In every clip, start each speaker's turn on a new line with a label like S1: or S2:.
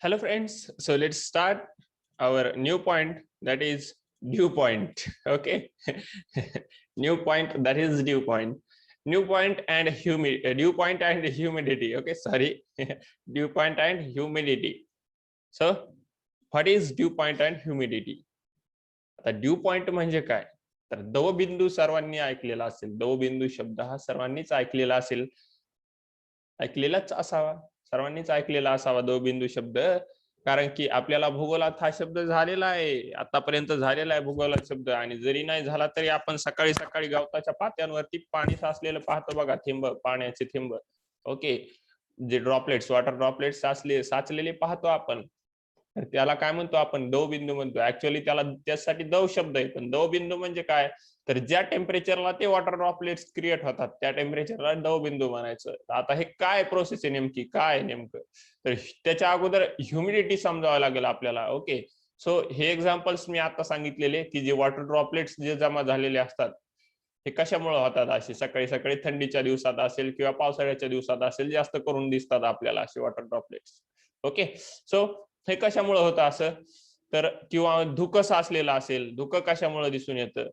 S1: Hello friends, so let's start our new point, that is dew point. Okay. New point, that is dew point. Dew point and humidity. Okay, sorry. Dew point and humidity. So what is dew point and humidity? आता due point म्हणजे काय? तर दवबिंदू सर्वांनी ऐकलेला असेल. दवबिंदू शब्द हा सर्वांनीच ऐकलेला असेल, ऐकलेलाच असावा, सर्वांनीच ऐकलेला असावा दवबिंदू शब्द. कारण की आपल्याला भूगोलात हा शब्द झालेला आहे, आतापर्यंत झालेला आहे भूगोलात शब्द. आणि जरी नाही झाला तरी आपण सकाळी सकाळी गवताच्या पात्यांवरती पाणी साचलेलं पाहतो बघा, थेंब, पाण्याचे थेंब. ओके, जे ड्रॉपलेट्स, वॉटर ड्रॉपलेट्स साचलेले पाहतो आपण. तर त्याला काय म्हणतो आपण? दवबिंदू म्हणतो. ऍक्च्युअली त्याला त्यासाठी दव शब्द आहे, पण दवबिंदू म्हणजे काय? तर ज्या टेम्परेचरला ते वॉटर ड्रॉपलेट्स क्रिएट होतात त्या टेम्परेचरला दवबिंदू म्हणायचं. आता हे काय प्रोसेस आहे नेमकी, काय नेमकं? तर त्याच्या अगोदर ह्युमिडिटी समजावं लागेल आपल्याला. ओके, सो हे एक्झाम्पल्स मी आता सांगितलेले की जे वॉटर ड्रॉपलेट्स जे जमा झालेले असतात हे कशामुळे होतात? असे सकाळी सकाळी थंडीच्या दिवसात असेल किंवा पावसाळ्याच्या दिवसात असेल, जास्त करून दिसतात आपल्याला असे वॉटर ड्रॉपलेट्स. ओके, सो हे कशामुळे होतं असं? तर किंवा धुकं साचलेलं असेल, धुकं कशामुळे दिसून येतं?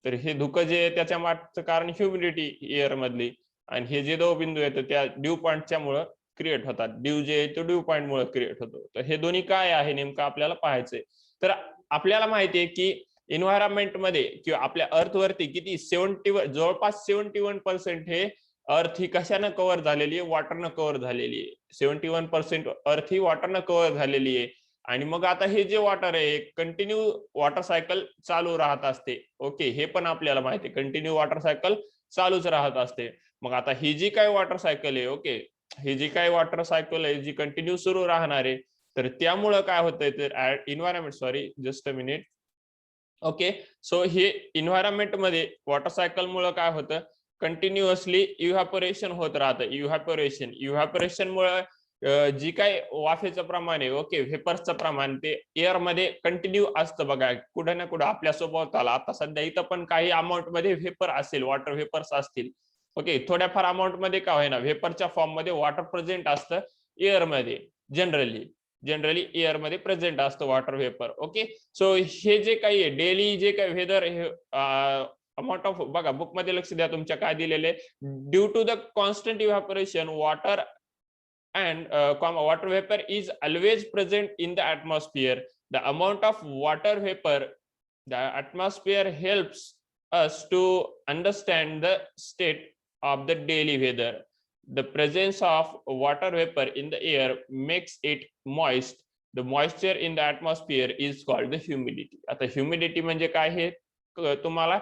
S1: तर हे धुकं जे त्याच्या मागचं कारण ह्युमिडिटी एअर मधली, आणि हे जे दवबिंदू येतं त्या ड्यू पॉइंटच्या मुळे क्रिएट होतात. ड्यू जे आहे तो ड्यू पॉइंट मुळे क्रिएट होतो. तर हे दोन्ही काय आहे नेमकं आपल्याला पाहायचंय. तर आपल्याला माहिती आहे की एन्व्हायरमेंट मध्ये किंवा आपल्या अर्थवरती किती जवळपास 71% हे अर्थ ही कशानं कव्हर झालेली आहे? वॉटरनं कव्हर झालेली आहे. 71% अर्थ ही वॉटरनं कव्हर झालेली आहे. आणि मग आता हे जे वॉटर आहे कंटिन्यू वॉटर सायकल चालू राहत असते. ओके, हे पण आपल्याला माहिती आहे, कंटिन्यू वॉटर सायकल चालूच राहत असते. मग आता ही जी काही वॉटर सायकल आहे, ओके, ही जी काही वॉटर सायकल आहे जी कंटिन्यू सुरू राहणार आहे, तर त्यामुळं काय होतंय? तर environment, sorry just a minute. Okay, so हे एन्व्हायरमेंट मध्ये वॉटर सायकल मुळे काय होतं? कंटिन्युअसली इव्हॅपोरेशन होत राहतं. इव्हॅपोरेशन मुळे जी काही वाफेचं प्रमाण आहे, ओके, व्हेपर्सचं प्रमाण ते एअर मध्ये कंटिन्यू असतं बघा, कुठे ना कुठे आपल्या सोबताला. आता सध्या इथं पण काही अमाऊंट मध्ये व्हेपर असेल, वॉटर व्हेपर्स असतील. ओके, थोड्याफार अमाऊंट मध्ये का होईना व्हेपरच्या फॉर्म मध्ये वॉटर प्रेझेंट असतं एअर मध्ये. जनरली एअर मध्ये प्रेझेंट असतं वॉटर व्हेपर. ओके, सो हे जे काही डेली जे काही वेदर अमाऊंट ऑफ, बघा बुक मध्ये लक्ष द्या तुमच्या काय दिलेले, due to the constant evaporation water and water vapor is always present in the atmosphere. The amount of water vapor the atmosphere helps us to understand the state of the daily weather. The presence of water vapor in the air makes it moist. The moisture in the atmosphere is called the humidity. आता humidity म्हणजे काय हे तुम्हाला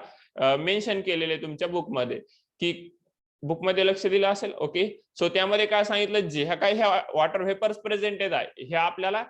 S1: mention केलेले तुमच्या book मध्ये, की book मध्ये लक्ष दिलं असेल. ओके, सो त्यामध्ये काय सांगितलं? जे काही ह्या वॉटर व्हेपर्स प्रेझेंटेड आहे हे आपल्याला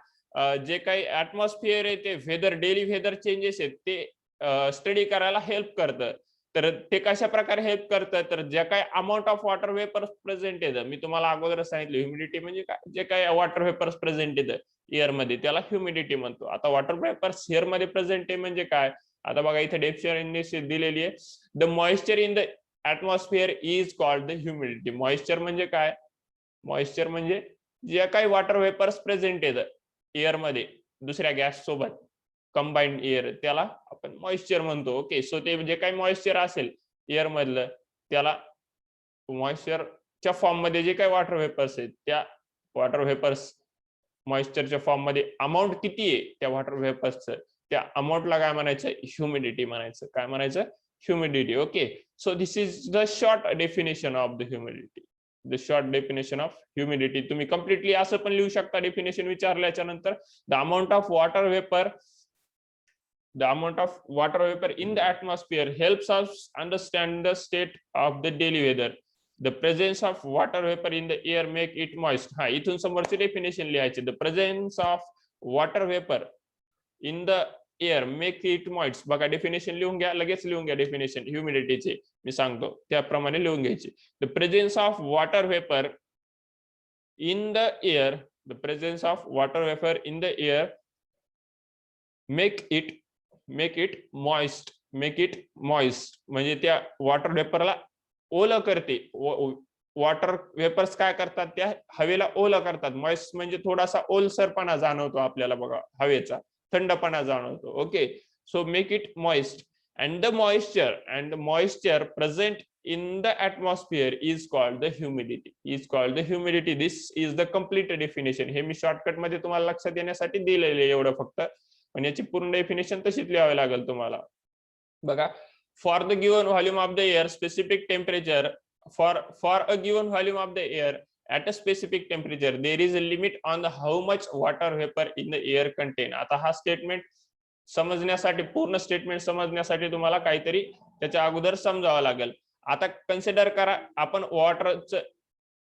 S1: जे काही ऍटमॉस्फिअर आहे ते वेदर, डेली वेदर चेंजेस आहेत ते स्टडी करायला हेल्प करतं. तर ते कशा प्रकारे हेल्प करतं? तर ज्या काही amount of water vapours present येतं, मी तुम्हाला अगोदर सांगितलं ह्युमिडिटी म्हणजे काय, जे काही वॉटर व्हेपर्स प्रेझेंट येतं एअर मध्ये त्याला ह्युमिडिटी म्हणतो. आता वॉटर व्हेपर्स एअर मध्ये प्रेझेंट आहे म्हणजे काय? आता बघा इथे डेफिनेशन दिलेली आहे. The moisture in the atmosphere is called the humidity. Moisture म्हणजे काय? मॉइश्चर म्हणजे जे काही वॉटर वेपर्स प्रेझेंट येतं एअर मध्ये दुसऱ्या गॅस सोबत कंबाईंड एअर, त्याला आपण मॉइश्चर म्हणतो. ओके, सो ते जे काही मॉइश्चर असेल एअर मधलं त्याला मॉइश्चरच्या फॉर्म मध्ये जे काही वॉटर वेपर्स आहेत त्या वॉटर वेपर्स मॉइश्चरच्या फॉर्म मध्ये अमाऊंट किती आहे त्या वॉटर वेपर्सचं, त्या अमाऊंटला काय म्हणायचं? ह्युमिडिटी म्हणायचं. काय म्हणायचं? humidity. Okay, so this is the short definition of the humidity. The short definition of humidity. तुम्ही completely असं पण लिहू शकता डेफिनेशन विचारल्याच्या नंतर. The amount of water vapor in the atmosphere helps us understand the state of the daily weather. The presence of water vapor in the air make it moist. हा, इथून समोरची definition लिहायची. The presence of water vapor in the air make it moist. बघा definition लिहून घ्या, लगेच लिहून घ्या डेफिनेशन ह्युमिडिटीचे, मी सांगतो त्याप्रमाणे लिहून घ्यायची. The presence of water vapour in the air, the presence of water vapour in the air make it moist म्हणजे त्या वॉटर वेपरला ओलं करते. वॉटर वेपर्स काय करतात, त्या हवेला ओलं करतात. मॉइस्ट म्हणजे थोडासा ओलसरपणा जाणवतो आपल्याला बघा, हवेचा थंडपणा जाणवतो. Okay, so make it moist and the moisture present in the atmosphere is called the humidity. This is the complete definition. हे मी शॉर्टकट मध्ये तुम्हाला लक्षात येण्यासाठी दिलेले एवढं फक्त, पण याची पूर्ण डेफिनेशन तशीच लिहावी लागेल तुम्हाला बघा. For the given volume of the air specific temperature for a given volume of the air at a specific temperature there is a limit on the how much water vapor in the air contain. आता हा statement समजण्यासाठी, पूर्ण statement समजण्यासाठी तुम्हाला काहीतरी त्याच्या अगोदर समजावं लागेल. आता कन्सिडर करा, आपण वॉटरचं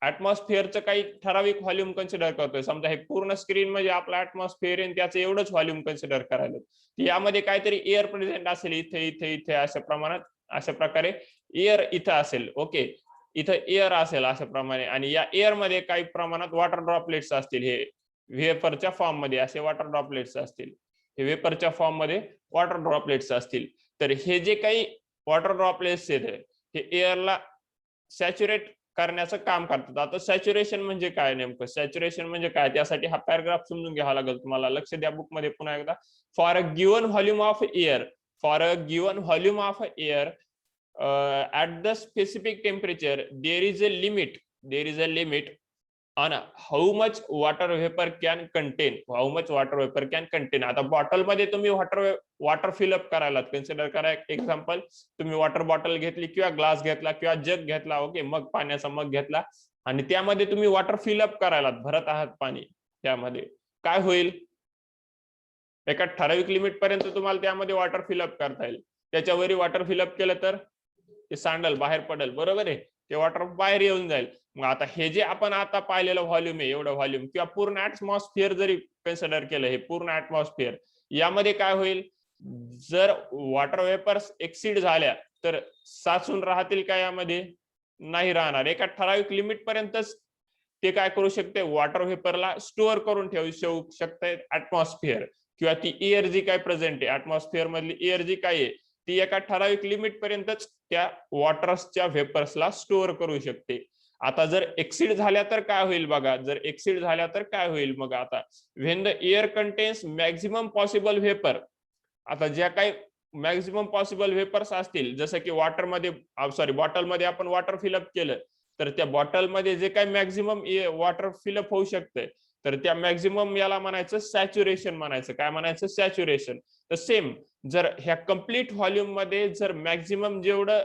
S1: ऍटमॉस्फिअरचं काही ठराविक व्हॉल्यूम कन्सिडर करतोय. समजा हे पूर्ण स्क्रीन म्हणजे आपला ऍटमॉस्फिअर आहे, त्याचं एवढंच व्हॉल्यूम कन्सिडर करायला. यामध्ये काहीतरी एअर प्रेझेंट असेल, इथे इथे इथे अशा प्रमाणात, अशा प्रकारे एअर इथं असेल. ओके, इथं एअर असेल अशा प्रमाणे, आणि या एअर मध्ये काही प्रमाणात वॉटर ड्रॉपलेट्स असतील. हे वेपरच्या फॉर्म मध्ये असे वॉटर ड्रॉपलेट्स असतील, हे वेपरच्या फॉर्म मध्ये वॉटर ड्रॉपलेट्स असतील. तर हे जे काही वॉटर ड्रॉपलेट्स आहेत हे एअरला सॅच्युरेट करण्याचं काम करतात. आता सॅच्युरेशन म्हणजे काय, नेमकं सॅच्युरेशन म्हणजे काय, त्यासाठी हा पॅराग्राफ समजून घ्यावा लागेल तुम्हाला. लक्ष द्या बुक मध्ये पुन्हा एकदा. For a given volume of air at the specific temperature there is a limit on how much water vapor can contain. आता बॉटल मध्ये तुम्ही वॉटर फिलअप करायला, कन्सिडर करा एक्झाम्पल, तुम्ही वॉटर बॉटल घेतली किंवा ग्लास घेतला किंवा जग घेतला, ओके, मग पाण्याचा मग घेतला, आणि त्यामध्ये तुम्ही वॉटर फिलअप करायला भरत आहात पाणी. त्यामध्ये काय होईल, एका ठराविक लिमिट पर्यंत तुम्हाला त्यामध्ये वॉटर फिलअप करता येईल. त्याच्यावरही वॉटर फिलअप केलं तर ते सांडल, बाहेर पडेल, बरोबर आहे, ते वॉटर बाहेर येऊन जाईल. मग आता हे जे आपण आता पाहिलेलं व्हॉल्यूम आहे, एवढं व्हॉल्यूम किंवा पूर्ण ऍटमॉस्फिअर जरी कन्सिडर केलं, हे पूर्ण ऍटमॉस्फिअर, यामध्ये काय होईल, जर वॉटर वेपर्स एक्सीड झाल्या तर साचून राहतील का, यामध्ये नाही राहणार. एका ठराविक लिमिट पर्यंतच ते काय करू शकते, वॉटर वेपरला स्टोअर करून ठेवू शकते ऍटमॉस्फिअर, किंवा ती एअर जी काय प्रेझेंट आहे ऍटमॉस्फिअर मधली एअर जी काय आहे ती एका ठराविक लिमिट पर्यंतच त्या वॉटरच्या वेपर्सला स्टोअर करू शकते. आता जर एक्सीड झाल्या तर काय होईल बघा, जर एक्सीड झाल्या तर काय होईल मग, आता when the air contains maximum possible vapour, आता ज्या काही मॅक्झिमम पॉसिबल वेपर्स असतील, जसं की वॉटर मध्ये, सॉरी, बॉटल मध्ये आपण वॉटर फिलअप केलं, तर त्या बॉटल मध्ये जे काही मॅक्झिमम वॉटर फिलअप होऊ शकते, तर त्या मॅक्झिमम याला म्हणायचं सॅच्युरेशन म्हणायचं. काय म्हणायचं, सॅच्युरेशन. तर सेम जर ह्या कम्प्लीट व्हॉल्यूम मध्ये जर मॅक्झिमम जेवढं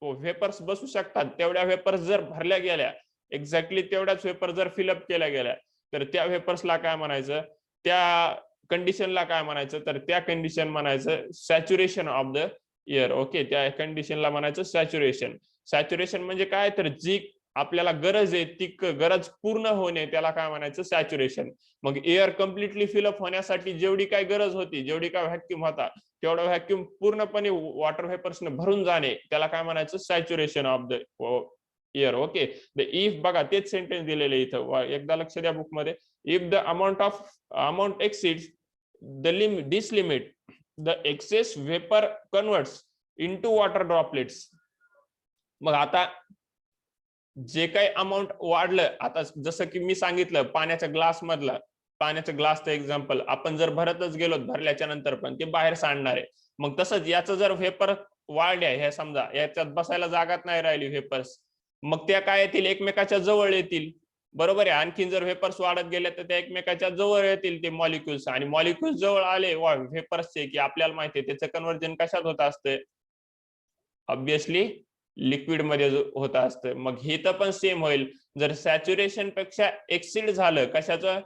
S1: वेपर्स बसू शकतात तेवढ्या वेपर्स जर भरल्या गेल्या, एक्झॅक्टली तेवढ्याच वेपर जर फिलअप केल्या गेल्या, तर त्या वेपर्सला काय म्हणायचं, त्या कंडिशनला काय म्हणायचं, तर त्या कंडिशन म्हणायचं saturation of the air. Okay, त्या कंडिशनला म्हणायचं सॅच्युरेशन. सॅच्युरेशन म्हणजे काय, तर जी आपल्याला गरज आहे ती गरज पूर्ण होणे, त्याला काय म्हणायचं, सॅच्युरेशन. मग एअर कम्प्लिटली फिलअप होण्यासाठी जेवढी काय गरज होती, जेवढी काय व्हॅक्यूम होता, तेवढा व्हॅक्यूम पूर्णपणे वॉटर वेपर्सने भरून जाणे, त्याला काय म्हणायचं, saturation of the air. Okay, the if, बघा तेच सेंटेन्स दिलेले इथं, एकदा लक्ष द्या बुक मध्ये. If the amount exceeds the limit the excess vapor converts into water droplets. मग आता जे काही अमाऊंट वाढलं, आता जसं की मी सांगितलं पाण्याच्या ग्लास मधलं, पाण्याचं ग्लासचं एक्झाम्पल, आपण जर भरतच गेलो भरल्याच्या नंतर पण ते बाहेर सांडणार आहे. मग तसंच याचं जर व्हेपर वाढल्या, हे समजा याच्यात बसायला जागाच नाही राहिली व्हेपर्स, मग त्या काय येतील, एकमेकाच्या जवळ येतील, बरोबर आहे. आणखीन जर व्हेपर्स वाढत गेले तर त्या एकमेकाच्या जवळ येतील ते मॉलिक्युल्स, आणि मॉलिक्युल्स जवळ आले व्हेपर्सचे की आपल्याला माहिती आहे त्याचं कन्व्हर्जन कशात होत असतं, ऑब्विसली लिक्विड मध्ये होत असतं. मग हे तर पण सेम होईल, जर सॅच्युरेशन पेक्षा एक्सीड झालं, कशाचं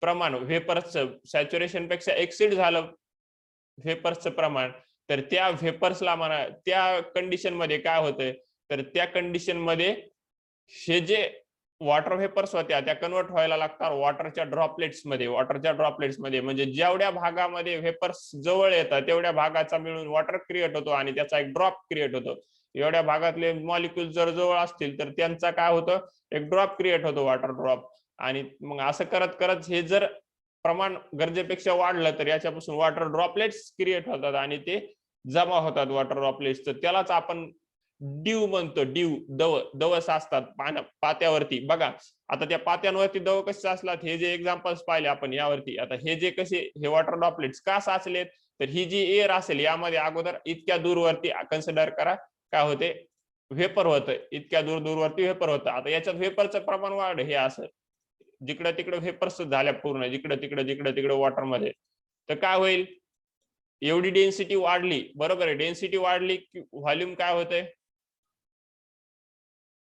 S1: प्रमाण, व्हेपर्सचं, सॅच्युरेशन पेक्षा एक्सीड झालं व्हेपर्सचं प्रमाण, तर त्या व्हेपर्सला म्हणा, त्या कंडिशन मध्ये काय होतंय, तर त्या कंडिशन मध्ये हे जे वॉटर व्हेपर्स होत्या त्या कन्वर्ट व्हायला लागतात वॉटरच्या ड्रॉपलेट्स मध्ये, म्हणजे जेवढ्या भागामध्ये व्हेपर्स जवळ येतात तेवढ्या भागाचा मिळून वॉटर क्रिएट होतो आणि त्याचा एक ड्रॉप क्रिएट होतो. एवढ्या भागातले मॉलिक्युल जर जवळ असतील तर त्यांचा काय होतं, एक ड्रॉप क्रिएट होतो, वॉटर ड्रॉप. आणि मग असं करत करत हे जर प्रमाण गरजेपेक्षा वाढलं तर याच्यापासून वॉटर ड्रॉपलेट्स क्रिएट होतात आणि ते जमा होतात वॉटर ड्रॉपलेट्स. तर त्यालाच आपण ड्यू म्हणतो. ड्यू दवस असतात पात्यावरती. बघा आता त्या पात्यांवरती दव कसे असतात हे जे एक्झाम्पल्स पाहिले आपण यावरती. आता हे जे कसे हे वॉटर ड्रॉपलेट्स का साचलेत तर ही जी एअर असेल यामध्ये अगोदर इतक्या दूरवरती कन्सिडर करा काय होते व्हेपर होतं. इतक्या दूरवरती व्हेपर होतं. आता याच्यात व्हेपरचं प्रमाण वाढ हे असं जिकडे तिकडे व्हेपर्स झाल्या पूर्ण जिकडे तिकडे वॉटरमध्ये तर काय होईल एवढी डेन्सिटी वाढली बरोबर आहे. डेन्सिटी वाढली की व्हॉल्यूम काय होतंय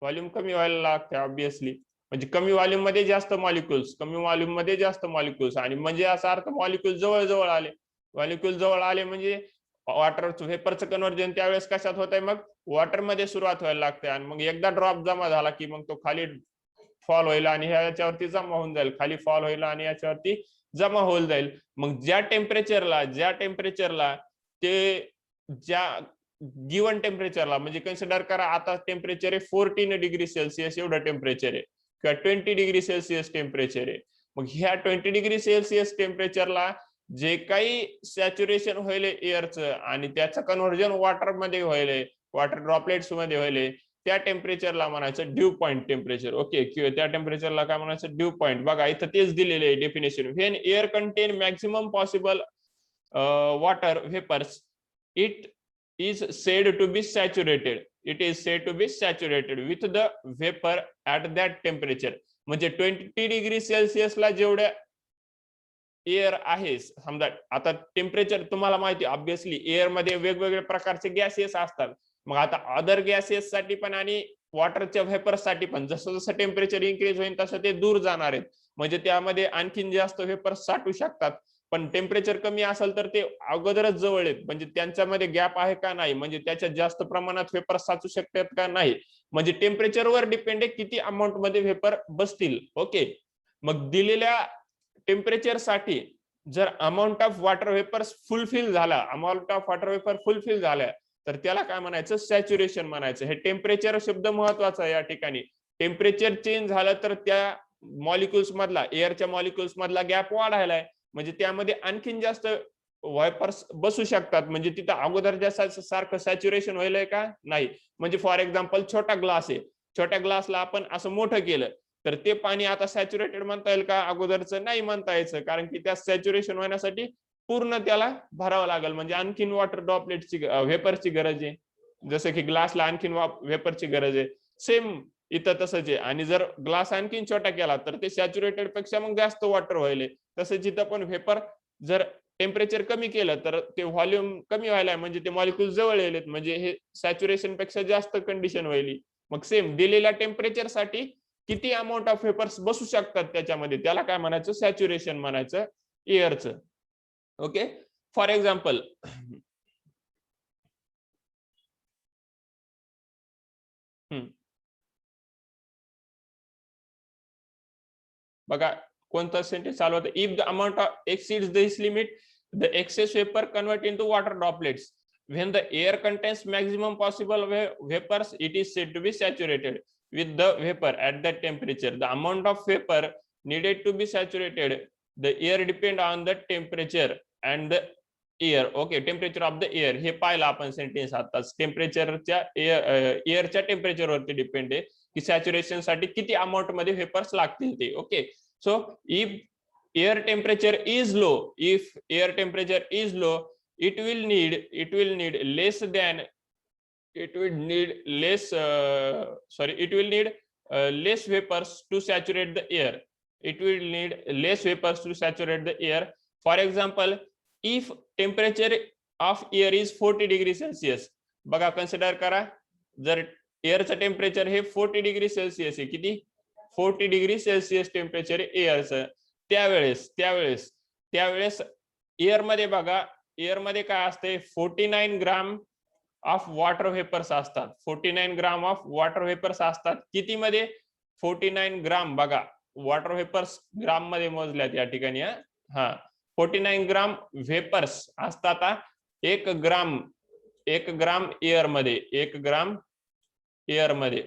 S1: व्हॉल्यूम कमी व्हायला लागते ऑब्विसली. म्हणजे कमी व्हॉल्यूम मध्ये जास्त मॉलिक्युल्स कमी व्हॉल्यूम मध्ये जास्त मॉलिक्युल्स आणि म्हणजे असा अर्थ मॉलिक्युल जवळ आले. मॉलिक्युल जवळ आले म्हणजे वॉटर व्हेपरचं कन्व्हर्जन त्यावेळेस कशात होत आहे मग वॉटर मध्ये सुरुवात व्हायला लागते आणि मग एकदा ड्रॉप जमा झाला की मग तो खाली फॉल होईल आणि ह्याच्यावरती जमा होऊन जाईल. खाली फॉल होईल आणि याच्यावरती जमा होऊन जाईल. मग ज्या टेम्परेचरला ते ज्या गिवन टेम्परेचरला म्हणजे कन्सिडर करा आता टेम्परेचर आहे 14 डिग्री सेल्सिअस एवढं टेम्परेचर आहे किंवा 20 डिग्री सेल्सिअस टेम्परेचर आहे. मग ह्या 20 डिग्री सेल्सिअस टेम्परेचरला जे काही सॅच्युरेशन होईल एअरचं आणि त्याचं कन्व्हर्जन वॉटरमध्ये होईल वॉटर ड्रॉपलेट्स मध्ये होईल त्या टेम्परेचरला म्हणायचं ड्यू पॉइंट टेम्परेचर. ओके किंवा त्या टेम्परेचरला काय म्हणायचं ड्यू पॉइंट. बघा इथं तेच दिलेले आहे definition. When air content maximum possible water vapours it is said to be saturated with the vapor at that temperature. म्हणजे 20 डिग्री सेल्सिअसला जेवढ्या एअर आहे समजा आता टेम्परेचर तुम्हाला माहिती ऑब्विसली एअर मध्ये वेगवेगळ्या प्रकारचे गॅसेस असतात. मग आता अदर गॅसेस साठी पण आणि वॉटरच्या व्हेपर्स साठी पण जसं जसं टेम्परेचर इन्क्रीज होईल तसं ते दूर जाणार आहेत म्हणजे त्यामध्ये आणखीन जास्त व्हेपर्स साठू शकतात. पण टेम्परेचर कमी असेल तर ते अगोदरच जवळ आहेत म्हणजे त्यांच्यामध्ये गॅप आहे का नाही म्हणजे त्याच्यात जास्त प्रमाणात व्हेपर साचू शकतात का नाही म्हणजे टेम्परेचरवर डिपेंड आहे किती अमाऊंट मध्ये व्हेपर बसतील. ओके मग दिलेल्या टेम्परेचर साठी जर amount of water vapours fulfil झाल्या तर त्याला काय म्हणायचं सॅच्युरेशन म्हणायचं. हे टेम्परेचर शब्द महत्वाचा आहे या ठिकाणी. टेम्परेचर चेंज झालं तर त्या मॉलिक्युल्स मधला एअरच्या मॉलिक्युल्स मधला गॅप वाढायला आहे म्हणजे त्यामध्ये आणखीन जास्त व्हायपर्स बसू शकतात म्हणजे तिथं अगोदर सारखं सॅच्युरेशन व्हायलंय का नाही. म्हणजे फॉर एक्झाम्पल छोटा ग्लास आहे छोट्या ग्लासला आपण असं मोठं केलं तर ते पाणी आता सॅच्युरेटेड म्हणता येईल का अगोदरचं नाही म्हणता यायचं कारण की त्या सॅच्युरेशन होण्यासाठी पूर्ण त्याला भरावं लागेल म्हणजे आणखीन वॉटर ड्रॉपलेटची व्हेपरची गरज आहे जसं की ग्लासला आणखीन व्हेपरची गरज आहे. सेम इथं तसंच आहे आणि जर ग्लास आणखीन छोटा केला तर ते सॅच्युरेटेड पेक्षा मग जास्त वॉटर व्हायले. तसंच इथं पण व्हेपर जर टेम्परेचर कमी केलं तर ते व्हॉल्यूम कमी व्हायला म्हणजे ते मॉलिक्युल जवळ येलेत म्हणजे हे सॅच्युरेशन पेक्षा जास्त कंडिशन व्हायली. मग सेम दिलेल्या टेम्परेचर साठी किती अमाऊंट ऑफ व्हेपर्स बसू शकतात त्याच्यामध्ये त्याला काय म्हणायचं सॅच्युरेशन म्हणायचं एअरचं. ओके फॉर एक्झाम्पल बघा कोणता सेंटेन्स चालू होता. If the amount exceeds this limit the excess vapor convert into water droplets. When the air contains maximum possible vapors it is said to be saturated with the vapor at that temperature. The amount of vapor needed to be saturated the air depend on the temperature and the air. Okay temperature of the air हे पाहिलं आपण sentence आताच टेम्परेचरच्या एअरच्या टेम्परेचरवरती depend आहे की saturation साठी किती amount मध्ये vapours लागतील ते. Okay so if air temperature is low it will need less vapors to saturate the air. For example if temperature of air is 40 degree celsius बघा कन्सिडर करा जर एअरचं टेम्परेचर हे 40 डिग्री सेल्सिअस आहे किती 40 degree Celsius temperature आहे एअरचं त्यावेळेस air मध्ये बघा एअर मध्ये काय असते 49 ग्राम ऑफ वॉटर व्हेपर्स असतात. 49 ग्राम ऑफ वॉटर व्हेपर्स असतात किती मध्ये 49 ग्राम. बघा वॉटर व्हेपर्स ग्राम मध्ये मोजल्यात या ठिकाणी. हा 49 ग्राम व्हेपर्स असतात. 1 ग्राम एअर मध्ये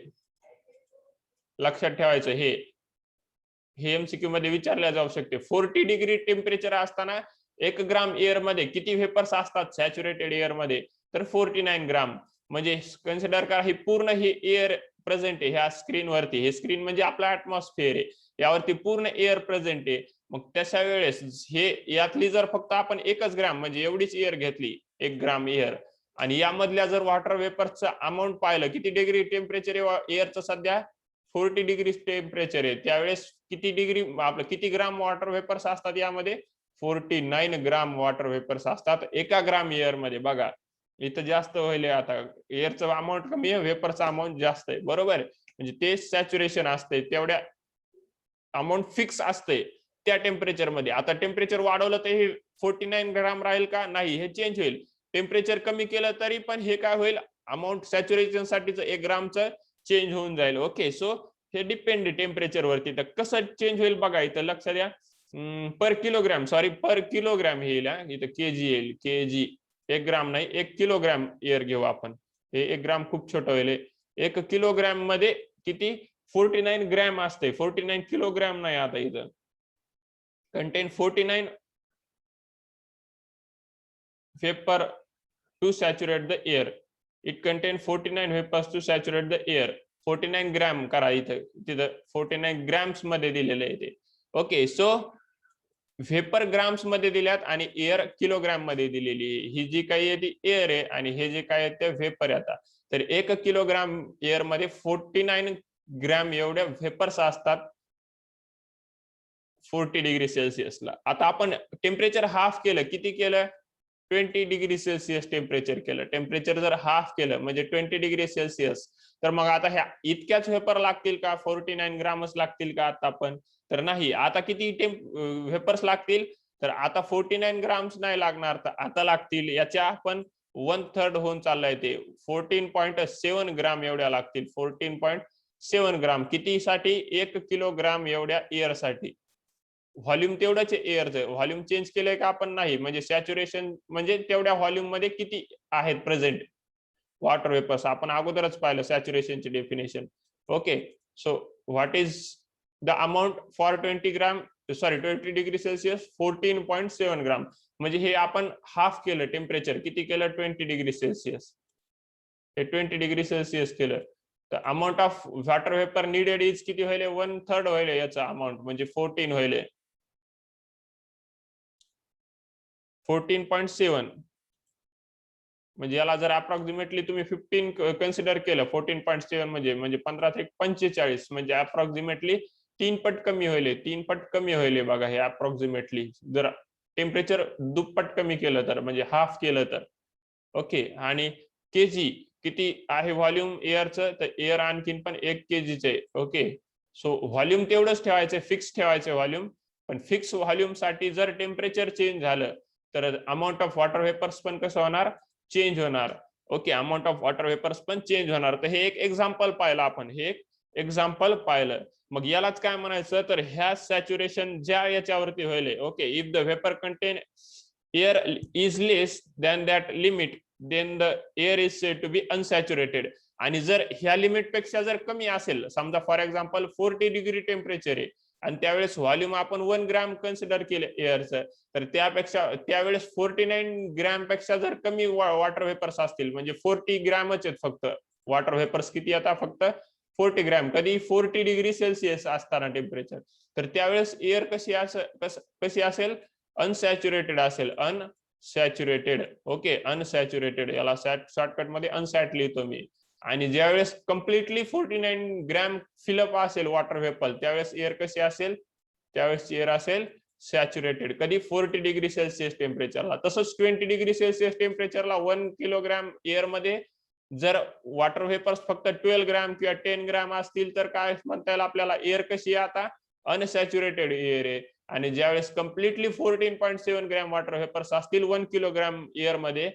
S1: लक्षात ठेवायचं हे एमसीक्यू मध्ये विचारल्या जाऊ शकते. 40 डिग्री टेम्परेचर असताना 1 ग्राम एअर मध्ये किती व्हेपर्स असतात सॅच्युरेटेड एअर मध्ये तर 49 ग्राम. म्हणजे कन्सिडर करा ही पूर्ण ही एअर प्रेझेंट आहे ह्या स्क्रीनवरती. हे स्क्रीन म्हणजे आपला ऍटमॉस्फिअर आहे, यावरती पूर्ण एअर प्रेझेंट आहे. मग तशा वेळेस हे यातली जर फक्त आपण 1 ग्रॅम म्हणजे एवढीच एअर घेतली, 1 ग्राम एअर, आणि यामधल्या जर वॉटर वेपर्सचं अमाऊंट पाहिलं, किती डिग्री टेम्परेचर आहे एअरचं सध्या, 40 डिग्री टेम्परेचर आहे, त्यावेळेस किती डिग्री आपलं किती ग्राम वॉटर वेपर्स असतात यामध्ये, 49 ग्राम वॉटर वेपर्स असतात 1 ग्राम एअर मध्ये. बघा इथं जास्त होईल, आता एअरचं अमाऊंट कमी आहे, वेपरचं अमाऊंट जास्त आहे, बरोबर. म्हणजे ते सॅच्युरेशन असते, तेवढ्या अमाऊंट फिक्स असते त्या टेम्परेचर मध्ये. आता टेम्परेचर वाढवलं तर हे 49 ग्राम राहील का, नाही, हे चेंज होईल. टेम्परेचर कमी केलं तरी पण हे काय होईल, अमाऊंट सॅच्युरेशन साठीच 1 ग्रामचं चेंज होऊन जाईल. ओके, सो हे डिपेंड टेम्परेचर वरती. तर कसं चेंज होईल बघा, इथं लक्ष द्या. पर किलोग्राम, सॉरी पर किलोग्राम येईल, इथं केजी येईल, केजी, 1 ग्राम नाही 1 किलोग्राम एअर घेऊ आपण. हे 1 ग्राम खूप छोटं होईल. 1 किलोग्राम मध्ये किती, 49 ग्रॅम असते, 49 किलोग्राम नाही. आता इथं content 49 vapor to saturate the air. It contain 49 vapors to saturate the air. 49 gram करा इथं, तिथं 49 ग्रॅम्स मध्ये दिलेलं आहे ते. ओके, सो व्हेपर ग्राम्स मध्ये दिल्यात आणि एअर किलोग्राम मध्ये दिलेली. ही जी काही आहे ती एअर आहे आणि हे जे काय आहे ते व्हेपर आहे. आता तर 1 किलोग्राम एअर मध्ये 49 ग्रॅम एवढ्या व्हेपर्स असतात 40 डिग्री सेल्सिअसला. आता आपण टेम्परेचर हाफ केलं, किती केलं, 20 डिग्री सेल्सिअस टेम्परेचर केलं. टेम्परेचर जर हाफ केलं म्हणजे 20 डिग्री सेल्सिअस, तर मग आता ह्या इतक्याच व्हेपर लागतील का, 49 ग्रामच लागतील का आता आपण, तर नाही. आता किती व्हेपर्स लागतील, तर आता 49 ग्राम्स नाही लागणार, तर आता लागतील याच्या आपण 1/3 होऊन चाललंय ते 14.7 ग्राम एवढ्या लागतील. 14.7 ग्राम कितीसाठी, 1 किलोग्राम एवढ्या एअर साठी. व्हॉल्यूम तेवढंच एअरचं, व्हॉल्यूम चेंज केलंय का आपण, नाही. म्हणजे सॅच्युरेशन म्हणजे तेवढ्या व्हॉल्यूम मध्ये किती आहेत प्रेझेंट वॉटर वेपर्स, आपण अगोदरच पाहिलं सॅच्युरेशनची definition. Okay, so what is the amount for 20 gram, sorry 20 degree Celsius, 14.7 gram. म्हणजे हे आपण हाफ केलं टेम्परेचर, किती केलं, 20 डिग्री सेल्सिअस. हे 20 डिग्री सेल्सिअस केलं, तर amount of water vapour needed is किती होईल, 1/3 होईल याचा अमाऊंट, म्हणजे 14 होईल, 14.7. म्हणजे याला जर अप्रॉक्सिमेटली तुम्ही 15 कन्सिडर केलं, 14.7 म्हणजे 15 ते 45, म्हणजे अप्रॉक्सिमेटली 3 पट कमी होईल, 3 पट कमी होईल बघा हे अप्रॉक्सिमेटली. जर टेम्परेचर दुप्पट कमी केलं तर, म्हणजे हाफ केलं तर. ओके, आणि केजी किती आहे व्हॉल्यूम एअरचं, तर एअर आणखीन पण 1 केजीचे आहे. ओके, सो व्हॉल्यूम तेवढंच ठेवायचं, फिक्स ठेवायचं व्हॉल्यूम. पण फिक्स व्हॉल्यूम साठी जर टेम्परेचर चेंज झालं तर अमाऊंट ऑफ वॉटर वेपर्स पण कसं होणार, चेंज होणार. Okay, amount of water vapours पण चेंज होणार. तर हे एक एक्झाम्पल पाहिलं आपण, हे एक एक्झाम्पल पाहिलं. मग यालाच काय म्हणायचं, तर ह्या सॅच्युरेशन ज्या याच्यावरती होईल, okay, if the vapour content air is less than that limit then the air is said to be unsaturated. आणि जर ह्या लिमिट पेक्षा जर कमी असेल, समजा फॉर एक्झाम्पल 40 डिग्री टेम्परेचर आहे आणि त्यावेळेस व्हॉल्यूम आपण 1 ग्रॅम कन्सिडर केलं एअरचं, तर त्यावेळेस 49 ग्रॅम पेक्षा जर कमी वॉटर वेपर्स असतील, म्हणजे 40 ग्रॅमच आहेत फक्त वॉटर वेपर्स, किती आता फक्त 40 ग्रॅम, कधी 40 डिग्री सेल्सिअस असताना टेम्परेचर, तर त्यावेळेस एअर कशी असेल, अनसॅच्युरेटेड असेल, अनसॅच्युरेटेड. ओके, अनसॅच्युरेटेड, याला शॉर्टकट मध्ये अनसॅट लिहितो मी. आणि ज्यावेळेस कम्प्लिटली 49 ग्रॅम फिलअप असेल वॉटर वेपर, त्यावेळेस एअर कशी असेल, त्यावेळेस एअर असेल सॅच्युरेटेड, कधी 40 डिग्री सेल्सिअस टेम्परेचरला. तसंच 20 डिग्री सेल्सिअस टेम्परेचरला 1 किलोग्राम एअर मध्ये जर वॉटर वेपर्स फक्त 12 ग्रॅम किंवा 10 ग्रॅम असतील, तर काय म्हणता येईल आपल्याला, एअर कशी आहे आता, अनसॅच्युरेटेड एअर आहे. आणि ज्यावेळेस कम्प्लिटली 14.7 ग्रॅम वॉटर वेपर्स असतील 1 किलोग्राम एअर मध्ये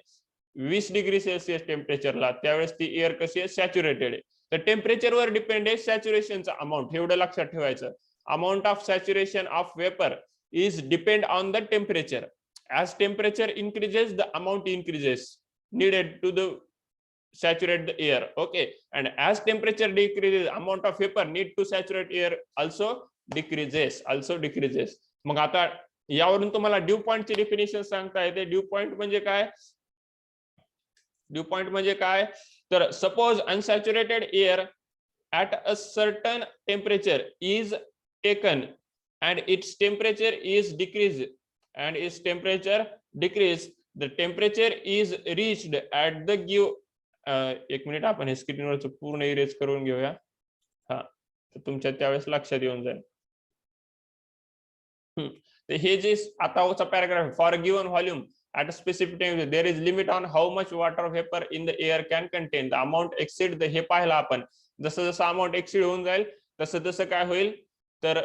S1: 20 डिग्री सेल्सिअस टेम्परेचरला, त्यावेळेस ती एअर कशी आहे, सॅच्युरेटेड आहे. तर टेम्परेचरवर डिपेंड आहे सॅच्युरेशनचा अमाऊंट, एवढं लक्षात ठेवायचं. Amount of saturation of vapour is depend on the temperature. As temperature increases, the amount increases needed to the saturate the air. Okay, and as temperature decreases, amount of vapor need to saturate air also decreases. मग आता यावरून तुम्हाला due पॉइंटची definition सांगता येते. Due point म्हणजे काय, due point म्हणजे काय, तर suppose unsaturated air at a certain temperature is taken and its temperature is decreased and its temperature decreased, the temperature is reached at the एक मिनिट आपण हे स्क्रीनवरचं पूर्ण इरेज करून घेऊया. हा, तर तुमच्या त्यावेळेस लक्षात येऊन जाईल. तर हे जे आताचा paragraph, for given volume at a specific temperature there is limit on how much water vapor in the air can contain, the amount exceed the, हे पाहिलं आपण. जसं जसं अमाऊंट एक्सीड होऊन जाईल तसं तसं काय होईल, तर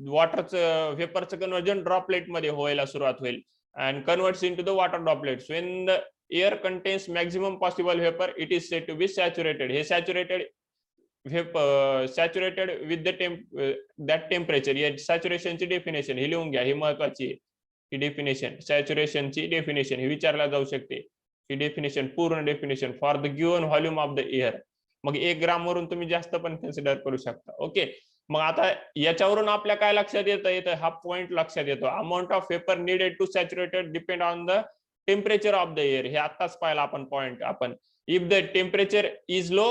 S1: वॉटरचं व्हेपरचं कन्वर्जन ड्रॉपलेट मध्ये व्हायला सुरुवात होईल and converts into the water droplets. When the air contains maximum possible vapour it is said to be saturated. हे saturated with the that temperature. या सॅच्युरेशनची डेफिनेशन हे लिहून घ्या, ही महत्वाची आहे. ही डेफिनेशन, सॅच्युरेशनची डेफिनेशन ही विचारला जाऊ शकते. ही डेफिनेशन, पूर्ण definition for the given volume of the air. मग 1 ग्राम वरून तुम्ही जास्त पण कन्सिडर करू शकता. ओके, मग आता याच्यावरून आपल्या काय लक्षात येतं, हा पॉइंट लक्षात येतो. Amount of vapour needed to saturated depend on the temperature of the air. हे आताच पाहिलं आपण पॉइंट. आपण if the temperature is low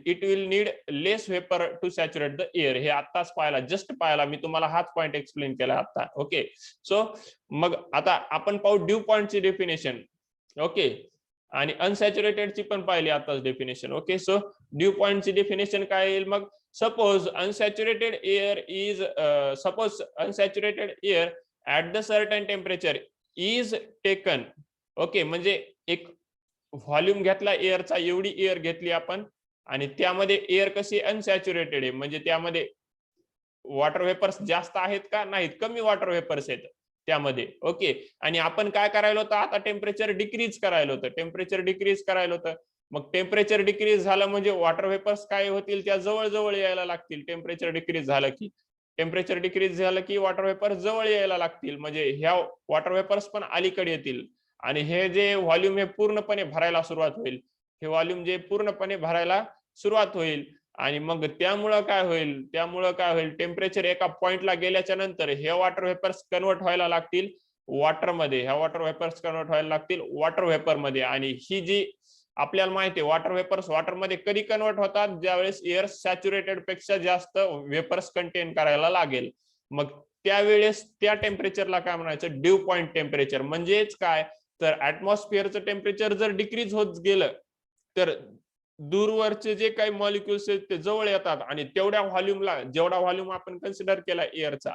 S1: it will need less vapour to saturate the air. हे आताच पाहिला, जस्ट पाहिला मी तुम्हाला, हाच पॉइंट एक्सप्लेन केला आता. ओके, सो मग आता आपण पाहू ड्यू पॉइंटची डेफिनेशन. ओके, आणि अनसॅच्युरेटेडची पण पाहिली आताच डेफिनेशन. ओके, सो ड्यू पॉइंटची डेफिनेशन काय येईल मग, suppose unsaturated air at the certain temperature is taken. Okay, म्हणजे एक व्हॉल्यूम घेतला एअरचा, एवढी एअर घेतली आपण, आणि त्यामध्ये एअर कशी अनसॅच्युरेटेड आहे, म्हणजे त्यामध्ये वॉटर वेपर्स जास्त आहेत का, नाहीत, कमी वॉटर वेपर्स आहेत त्यामध्ये. ओके, आणि आपण काय करायला होतं, आता टेम्परेचर डिक्रीज करायला होतं. मग टेम्परेचर डिक्रीज झालं म्हणजे वॉटर वेपर्स काय होतील, त्या जवळ यायला लागतील. टेम्परेचर डिक्रीज झालं की वॉटर वेपर्स जवळ यायला लागतील, म्हणजे ह्या वॉटर वेपर्स पण अलीकडे येतील आणि हे जे व्हॉल्यूम हे पूर्णपणे भरायला सुरुवात होईल. आणि मग त्यामुळं काय होईल, टेम्परेचर एका पॉइंटला गेल्याच्या नंतर हे वॉटर वेपर्स कन्वर्ट व्हायला लागतील वॉटर वेपरमध्ये. आणि ही जी आपल्याला माहिती आहे, वॉटर वेपर्स वॉटरमध्ये कधी कन्वर्ट होतात, ज्यावेळेस एअर सॅच्युरेटेड पेक्षा जास्त वेपर्स कंटेन करायला लागेल. मग त्यावेळेस त्या टेम्परेचरला काय म्हणायचं, ड्यू पॉइंट टेम्परेचर. म्हणजेच काय, तर ऍटमॉस्फिअरचं टेम्परेचर जर डिक्रीज होत गेलं तर दूरवरचे जे काही मॉलिक्युल्स आहेत ते जवळ येतात आणि तेवढ्या व्हॉल्यूमला, जेवढा व्हॉल्यूम आपण कन्सिडर केला एअरचा,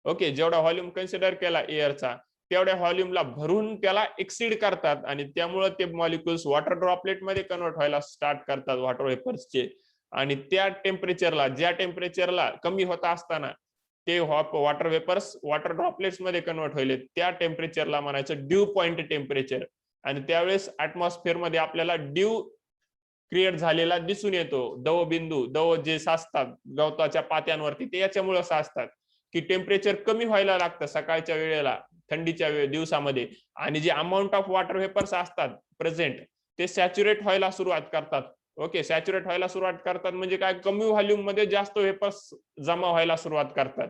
S1: ओके, जेवढा व्हॉल्यूम कन्सिडर केला एअरचा, तेवढ्या व्हॉल्यूमला भरून त्याला एक्सीड करतात आणि त्यामुळे ते मॉलिक्युल्स वॉटर ड्रॉपलेट मध्ये कन्वर्ट व्हायला स्टार्ट करतात, वॉटर वेपर्सचे. आणि त्या टेम्परेचरला, ज्या टेम्परेचरला कमी होता असताना ते वॉटर वेपर्स वॉटर ड्रॉपलेट्स मध्ये कन्वर्ट व्हायले, त्या टेम्परेचरला म्हणायचं ड्यू पॉइंट टेम्परेचर. आणि त्यावेळेस ऍटमॉस्फिअर मध्ये आपल्याला ड्यू क्रिएट झालेला दिसून येतो. दव जे साचतात गवताच्या पात्यांवरती, ते याच्यामुळे साचतात की टेम्परेचर कमी व्हायला लागतं सकाळच्या वेळेला, थंडीच्या दिवसामध्ये, आणि जे अमाऊंट ऑफ वॉटर वेपर्स असतात प्रेझेंट ते सॅच्युरेट व्हायला सुरुवात करतात. ओके, सॅच्युरेट व्हायला सुरुवात करतात म्हणजे काय, कमी व्हॉल्यूम मध्ये जास्त वेपर्स जमा व्हायला सुरुवात करतात.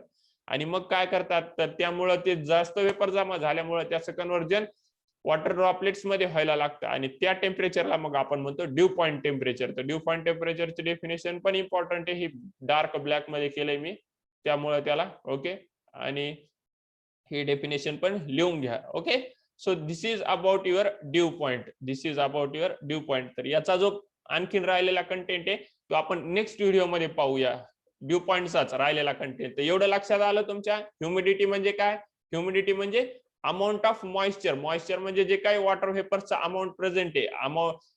S1: आणि मग काय करतात, तर त्यामुळे ते जास्त वेपर जमा झाल्यामुळे त्याचं कन्वर्जन वॉटर ड्रॉपलेट्स मध्ये व्हायला लागतं आणि त्या टेम्परेचरला मग आपण म्हणतो ड्यू पॉइंट टेम्परेचर. तर ड्यू पॉइंट टेम्परेचरची डेफिनेशन पण इम्पॉर्टंट आहे, ही डार्क ब्लॅक मध्ये केलंय मी त्यामुळे त्याला. ओके, आणि ही डेफिनेशन पण लिहून घ्या. Okay, so this is about your due point. तर याचा जो आणखीन राहिलेला कंटेंट आहे तो आपण नेक्स्ट व्हिडिओ मध्ये पाहूया, ड्यू पॉइंटचाच राहिलेला कंटेंट. तर एवढं लक्षात आलं तुमच्या. ह्युमिडिटी म्हणजे काय, ह्युमिडिटी म्हणजे अमाऊंट ऑफ मॉइश्चर म्हणजे जे काही वॉटर वेपर्सचा अमाऊंट प्रेझेंट आहे,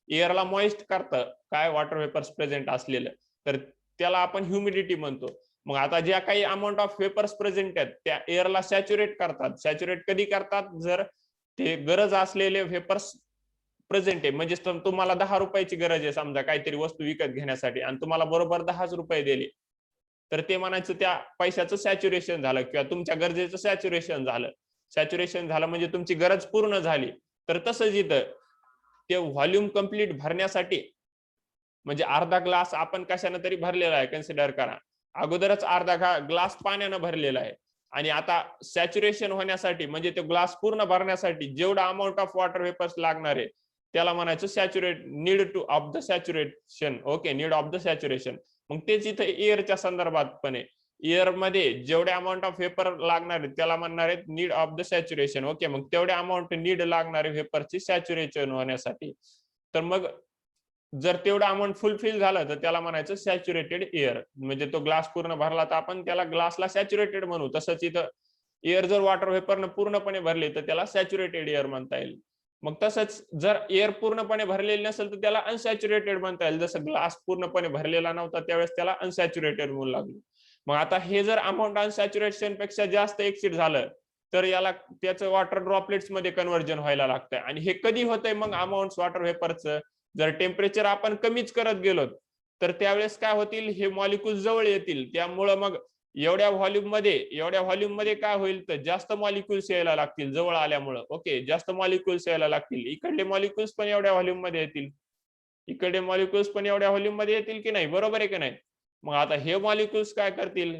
S1: एअरला मॉइस्ट करतं काय वॉटर वेपर्स प्रेझेंट असलेलं, तर त्याला आपण ह्युमिडिटी म्हणतो. मग आता ज्या काही अमाऊंट ऑफ वेपर्स प्रेझेंट आहेत त्या एअरला सॅच्युरेट कधी करतात, जर ते गरज असलेले वेपर्स प्रेझेंट आहे. म्हणजे तुम्हाला 10 रुपयाची गरज आहे समजा काहीतरी वस्तू विकत घेण्यासाठी आणि तुम्हाला बरोबर 10 रुपये दिले, तर ते म्हणायचं त्या पैशाचं सॅच्युरेशन झालं किंवा तुमच्या गरजेचं सॅच्युरेशन झालं म्हणजे तुमची गरज पूर्ण झाली. तर तसंच इथं ते व्हॉल्यूम कंप्लीट भरण्यासाठी, म्हणजे अर्धा ग्लास आपण कशाने तरी भरलेला आहे, कन्सिडर करा अगोदरच अर्धा ग्लास पाण्यानं भरलेला आहे आणि आता सॅच्युरेशन होण्यासाठी म्हणजे तो ग्लास पूर्ण भरण्यासाठी जेवढा अमाऊंट ऑफ वॉटर वेपर्स लागणार आहे त्याला म्हणायचं saturate, need two of the saturation. Okay, need of the saturation. मग तेच इथं एअरच्या संदर्भात पण आहे. एअर मध्ये जेवढे अमाऊंट ऑफ वेपर लागणार आहे त्याला म्हणणार आहेत need of the saturation. Okay, मग तेवढे अमाऊंट नीड लागणारे वेपरची सॅच्युरेशन होण्यासाठी. तर मग जर तेवढं अमाऊंट फुलफिल झालं तर त्याला म्हणायचं सॅच्युरेटेड एअर. म्हणजे तो ग्लास पूर्ण भरला तर आपण त्याला ग्लासला सॅच्युरेटेड म्हणू. तसंच इथं एअर जर वॉटर वेपरनं पूर्णपणे भरले तर त्याला सॅच्युरेटेड एअर म्हणता येईल. मग तसंच जर एअर पूर्णपणे भरलेली नसेल तर त्याला अनसॅच्युरेटेड म्हणता येईल. जसं ग्लास पूर्णपणे भरलेला नव्हता त्यावेळेस त्याला अनसॅच्युरेटेड म्हणू लागलो. मग आता हे जर अमाऊंट अनसॅच्युरेशन पेक्षा जास्त एक्सीड झालं तर याला त्याचं वॉटर ड्रॉपलेट्स मध्ये कन्व्हर्जन व्हायला लागतंय. आणि हे कधी होतंय मग अमाऊंट वॉटर वेपरचं, जर टेम्परेचर आपण कमीच करत गेलो तर त्यावेळेस काय होतील, हे मॉलिक्यूल जवळ येतील. त्यामुळं मग एवढ्या व्हॉल्यूम मध्ये काय होईल तर जास्त मॉलिक्युल्स यायला लागतील जवळ आल्यामुळं. ओके, जास्त मॉलिक्युल्स यायला लागतील. इकडले मॉलिक्युल्स पण एवढ्या व्हॉल्यूम मध्ये येतील, इकडे मॉलिक्युल्स पण एवढ्या व्हॉल्यूम मध्ये येतील की नाही, बरोबर आहे की नाही. मग आता हे मॉलिक्युल्स काय करतील,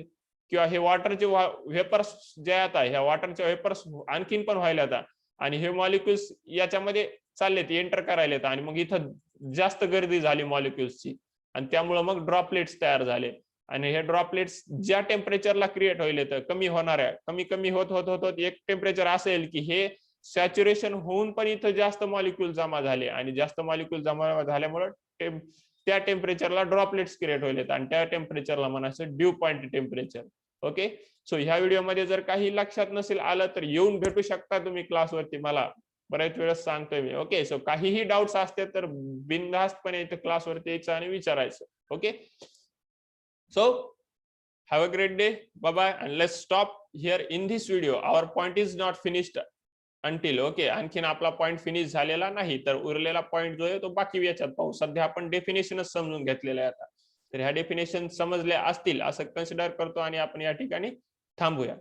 S1: किंवा हे वॉटरचे वेपर्स जे आता ह्या वॉटरचे वेपर्स आणखीन पण व्हायला आता, आणि हे मॉलिक्युल्स याच्यामध्ये चाललेत, एंटर करायलेत, आणि मग इथं जास्त गर्दी झाली मॉलिक्युल्सची आणि त्यामुळे मग ड्रॉपलेट्स तयार झाले. आणि हे ड्रॉपलेट्स ज्या टेम्परेचरला क्रिएट होईल तर कमी होणाऱ्या, कमी कमी होत होत होत होत एक टेम्परेचर असेल की हे सॅच्युरेशन होऊन पण इथं जास्त मॉलिक्यूल जमा झाले, आणि जास्त मॉलिक्यूल जमा झाल्यामुळे त्या टेम्परेचरला ड्रॉपलेट्स क्रिएट होईल आणि त्या टेम्परेचरला म्हणायचं due point temperature. Okay, so ह्या व्हिडिओमध्ये जर काही लक्षात नसेल आलं तर येऊन भेटू शकता तुम्ही क्लासवरती, मला बऱ्याच वेळेस सांगतोय मी. ओके, सो काहीही डाऊट्स असते तर बिनधास्तपणे इथे क्लासवरती यायचं आणि विचारायचं. Okay, so have a great day, bye bye, and let's stop here in this video. Our point is not finished until, okay, आणखीन आपला पॉइंट फिनिश झालेला नाही, तर उरलेला पॉइंट जो आहे तो बाकी याच्यात पाहू. सध्या आपण डेफिनेशनच समजून घेतलेलं आहे आता, तर ह्या डेफिनेशन समजल्या असतील असं कन्सिडर करतो आणि आपण या ठिकाणी थांबूया.